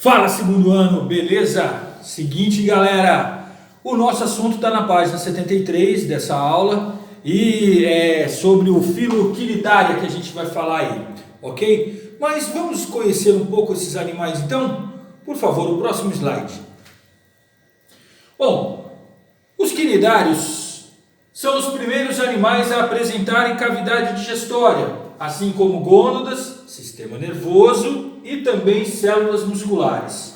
Fala, segundo ano, beleza? Seguinte, galera, o nosso assunto está na página 73 dessa aula e é sobre o Filoquinidária que a gente vai falar aí, ok? Mas vamos conhecer um pouco esses animais então? Por favor, o próximo slide. Bom, os quinidários são os primeiros animais a apresentarem cavidade digestória, assim como gônadas, sistema nervoso e também células musculares.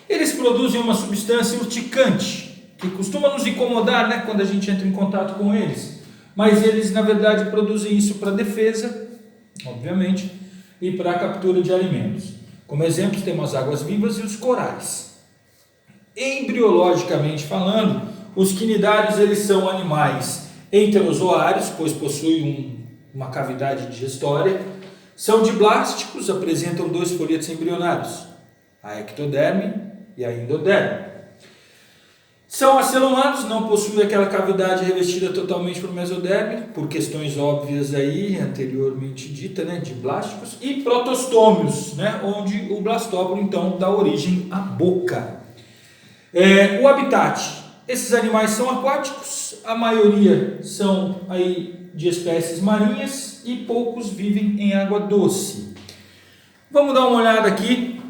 Eles produzem uma substância urticante, que costuma nos incomodar, né, quando a gente entra em contato com eles. Mas eles, na verdade, produzem isso para defesa, obviamente, e para a captura de alimentos. Como exemplos, temos as águas-vivas e os corais. Embriologicamente falando, os quinidários eles são animais enterozoários, pois possuem uma cavidade digestória. São diblásticos, apresentam dois folhetos embrionários, a ectoderme e a endoderme. São acelumados, não possuem aquela cavidade revestida totalmente por mesoderme, por questões óbvias aí, anteriormente dita, né, diblásticos, e protostômios, né, onde o blastóporo então dá origem à boca. O habitat, esses animais são aquáticos, a maioria são aí de espécies marinhas e poucos vivem em água doce. Vamos dar uma olhada aqui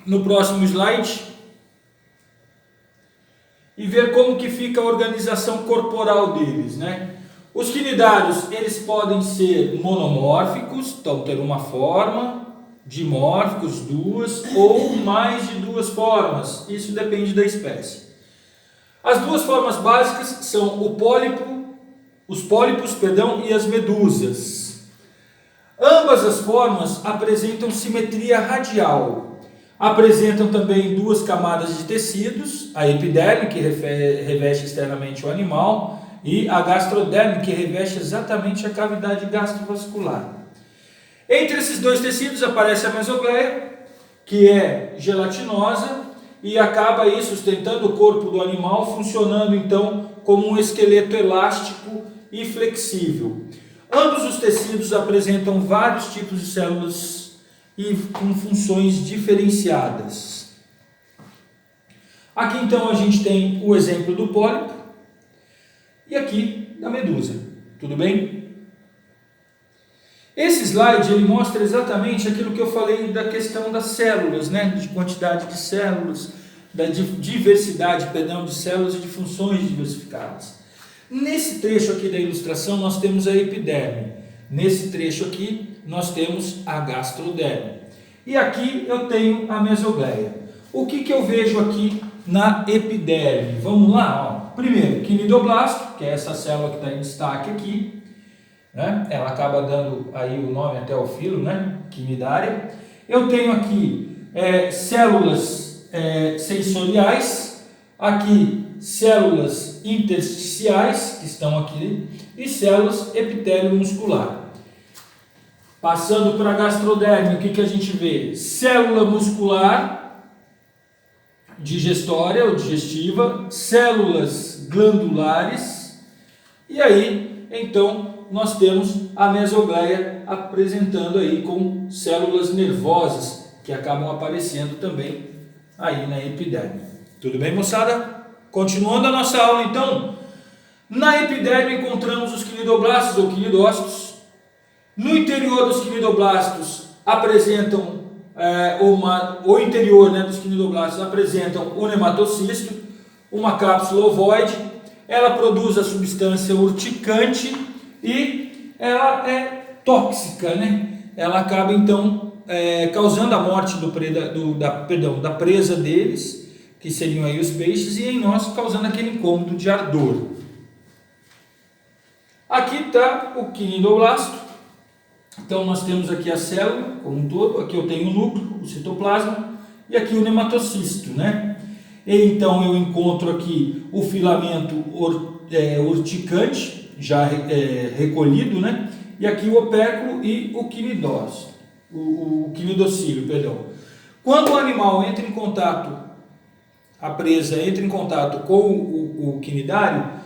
no próximo slide e ver como que fica a organização corporal deles, né? Os quinidários, eles podem ser monomórficos, então ter uma forma, dimórficos, duas ou mais de duas formas, isso depende da espécie. As duas formas básicas são os pólipos e as medusas. Ambas as formas apresentam simetria radial. Apresentam também duas camadas de tecidos, a epiderme, que reveste externamente o animal, e a gastroderme, que reveste exatamente a cavidade gastrovascular. Entre esses dois tecidos aparece a mesogleia, que é gelatinosa e acaba aí sustentando o corpo do animal, funcionando então como um esqueleto elástico e flexível. Ambos os tecidos apresentam vários tipos de células e com funções diferenciadas. Aqui então a gente tem o exemplo do pólipo e aqui da medusa. Tudo bem? Esse slide ele mostra exatamente aquilo que eu falei da questão das células, né? De quantidade de células, da diversidade, de células e de funções diversificadas. Nesse trecho aqui da ilustração nós temos a epiderme, nesse trecho aqui nós temos a gastroderme e aqui eu tenho a mesogleia. O que eu vejo aqui na epiderme? Vamos lá, ó. Primeiro, quinidoblasto, que é essa célula que está em destaque aqui, né? Ela acaba dando aí o nome até ao filo, né? Quinidária. Eu tenho aqui células sensoriais, aqui células intersticiais, que estão aqui, e células epitélio muscular. Passando para a gastroderme, o que a gente vê? Célula muscular, digestória ou digestiva, células glandulares, e aí, então, nós temos a mesogleia apresentando aí com células nervosas, que acabam aparecendo também aí na epiderme. Tudo bem, moçada? Continuando a nossa aula, então, na epiderme encontramos os quinidoblastos ou quinidócitos. No interior dos quinidoblastos apresentam, o interior, né, dos quinidoblastos apresentam o nematocisto, uma cápsula ovoide. Ela produz a substância urticante e ela é tóxica, né? Ela acaba então causando a morte da presa deles, que seriam aí os peixes, e em nós causando aquele incômodo de ardor. Aqui está o quinidoblasto. Então nós temos aqui a célula como um todo, aqui eu tenho o núcleo, o citoplasma, e aqui o nematocisto, né? E então eu encontro aqui o filamento urticante, já recolhido, né? E aqui o opérculo e o quinidócito, o quinidocílio, perdão. Quando o animal entra em contato, a presa entra em contato com o quinidário,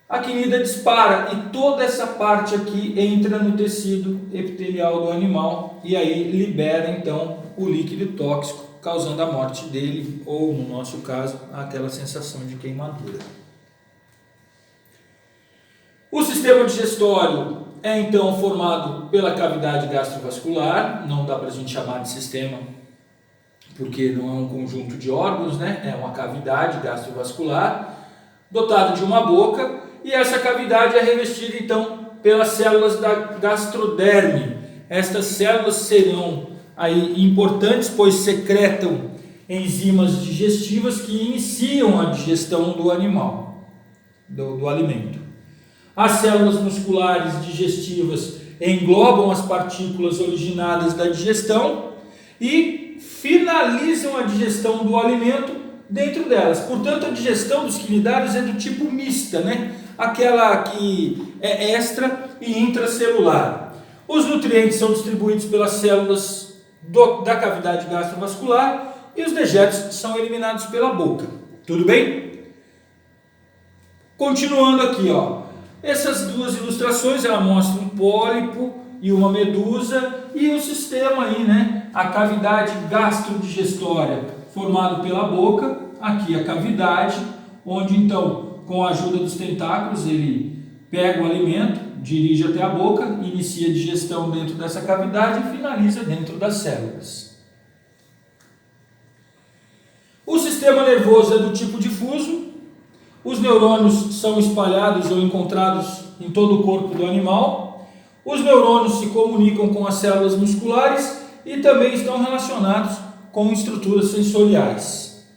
a quinida dispara e toda essa parte aqui entra no tecido epitelial do animal e aí libera então o líquido tóxico, causando a morte dele, ou no nosso caso, aquela sensação de queimadura. O sistema digestório é então formado pela cavidade gastrovascular, não dá para a gente chamar de sistema, porque não é um conjunto de órgãos, né? É uma cavidade gastrovascular, dotada de uma boca, e essa cavidade é revestida então pelas células da gastroderme. Estas células serão aí importantes, pois secretam enzimas digestivas que iniciam a digestão do animal, do alimento. As células musculares digestivas englobam as partículas originadas da digestão e finalizam a digestão do alimento dentro delas. Portanto, a digestão dos quinidários é do tipo mista, né? Aquela que é extra e intracelular. Os nutrientes são distribuídos pelas células da cavidade gastrovascular e os dejetos são eliminados pela boca. Tudo bem? Continuando aqui, ó. Essas duas ilustrações, ela mostra um pólipo e uma medusa e o sistema aí, né? A cavidade gastrodigestória formado pela boca, aqui a cavidade, onde então, com a ajuda dos tentáculos, ele pega o alimento, dirige até a boca, inicia a digestão dentro dessa cavidade e finaliza dentro das células. O sistema nervoso é do tipo difuso. Os neurônios são espalhados ou encontrados em todo o corpo do animal. Os neurônios se comunicam com as células musculares e também estão relacionados com estruturas sensoriais.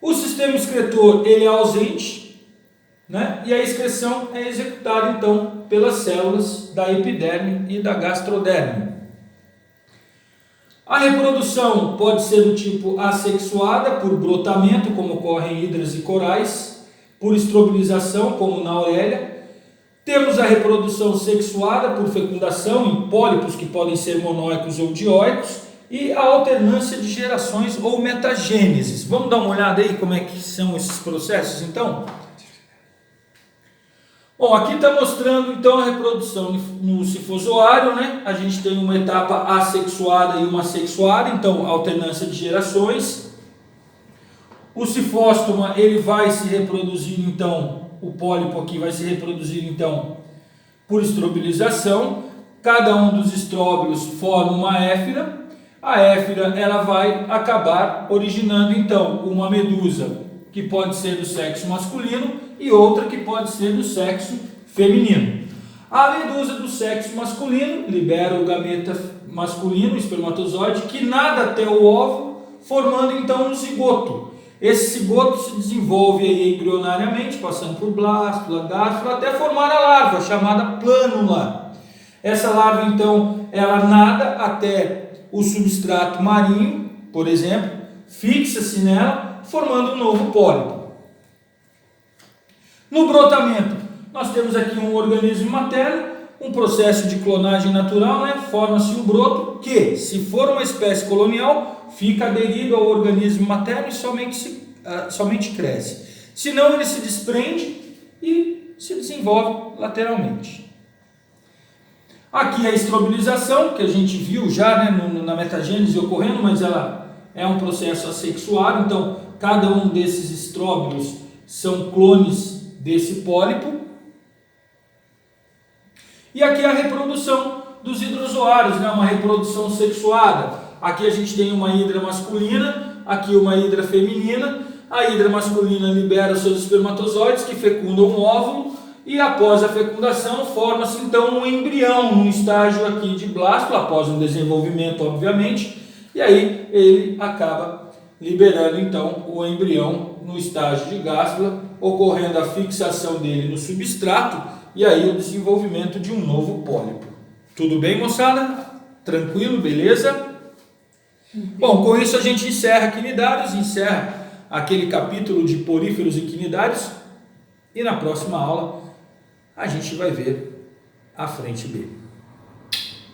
O sistema excretor ele é ausente, né? E a excreção é executada então pelas células da epiderme e da gastroderme. A reprodução pode ser do tipo assexuada, por brotamento, como ocorre em hidras e corais, por estrobilização, como na aurélia. Temos a reprodução sexuada por fecundação em pólipos que podem ser monóicos ou dioicos, e a alternância de gerações ou metagênesis. Vamos dar uma olhada aí como é que são esses processos, então? Bom, aqui está mostrando então a reprodução no sifozoário, né? A gente tem uma etapa assexuada e uma sexuada, então alternância de gerações. O sifóstoma ele vai se reproduzir então, o pólipo aqui vai se reproduzir então por estrobilização. Cada um dos estróbilos forma uma éfira. A éfira ela vai acabar originando então uma medusa que pode ser do sexo masculino e outra que pode ser do sexo feminino. A medusa do sexo masculino libera o gameta masculino, o espermatozoide, que nada até o óvulo, formando então um zigoto. Esse zigoto se desenvolve aí embrionariamente, passando por blástula, gástrula, até formar a larva, chamada plânula. Essa larva então, ela nada até o substrato marinho, por exemplo, fixa-se nela, formando um novo pólipo. No brotamento, nós temos aqui um organismo materno, um processo de clonagem natural, né? Forma-se um broto que, se for uma espécie colonial, fica aderido ao organismo materno e somente cresce. Se não, ele se desprende e se desenvolve lateralmente. Aqui a estrobilização, que a gente viu já, né, na metagênese ocorrendo, mas ela é um processo assexuado, então cada um desses estróbilos são clones desse pólipo. E aqui a reprodução dos hidrozoários, né, uma reprodução sexuada. Aqui a gente tem uma hidra masculina, aqui uma hidra feminina. A hidra masculina libera seus espermatozoides que fecundam um óvulo. E após a fecundação, forma-se então um embrião, num estágio aqui de blástula, após um desenvolvimento, obviamente, e aí ele acaba liberando então o embrião no estágio de gástrula, ocorrendo a fixação dele no substrato e aí o desenvolvimento de um novo pólipo. Tudo bem, moçada? Tranquilo? Beleza? Bom, com isso a gente encerra quinidários, encerra aquele capítulo de poríferos e quinidários, e na próxima aula a gente vai ver a frente B.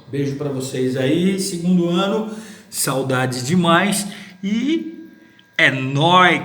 Beijo para vocês aí, segundo ano, saudades demais e é nóis!